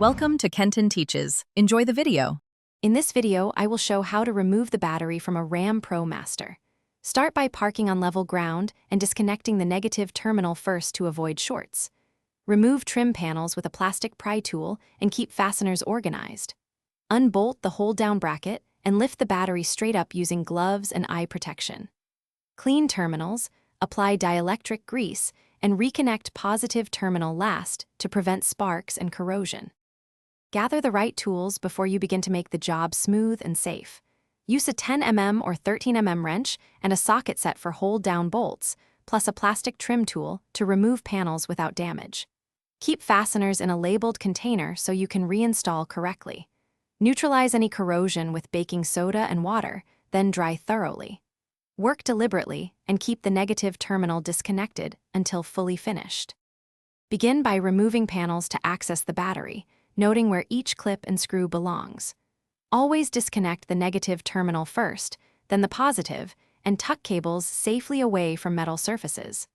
Welcome to Kenton Teaches. Enjoy the video. In this video, I will show how to remove the battery from a RAM Promaster. Start by parking on level ground and disconnecting the negative terminal first to avoid shorts. Remove trim panels with a plastic pry tool and keep fasteners organized. Unbolt the hold-down bracket and lift the battery straight up using gloves and eye protection. Clean terminals, apply dielectric grease, and reconnect positive terminal last to prevent sparks and corrosion. Gather the right tools before you begin to make the job smooth and safe. Use a 10 mm or 13 mm wrench and a socket set for hold-down bolts, plus a plastic trim tool to remove panels without damage. Keep fasteners in a labeled container so you can reinstall correctly. Neutralize any corrosion with baking soda and water, then dry thoroughly. Work deliberately and keep the negative terminal disconnected until fully finished. Begin by removing panels to access the battery, noting where each clip and screw belongs. Always disconnect the negative terminal first, then the positive, and tuck cables safely away from metal surfaces.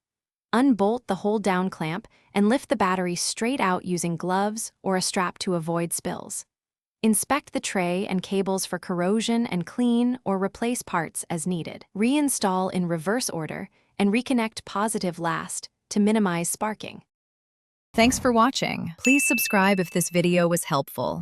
Unbolt the hold-down clamp and lift the battery straight out using gloves or a strap to avoid spills. Inspect the tray and cables for corrosion and clean or replace parts as needed. Reinstall in reverse order and reconnect positive last to minimize sparking. Thanks for watching. Please subscribe if this video was helpful.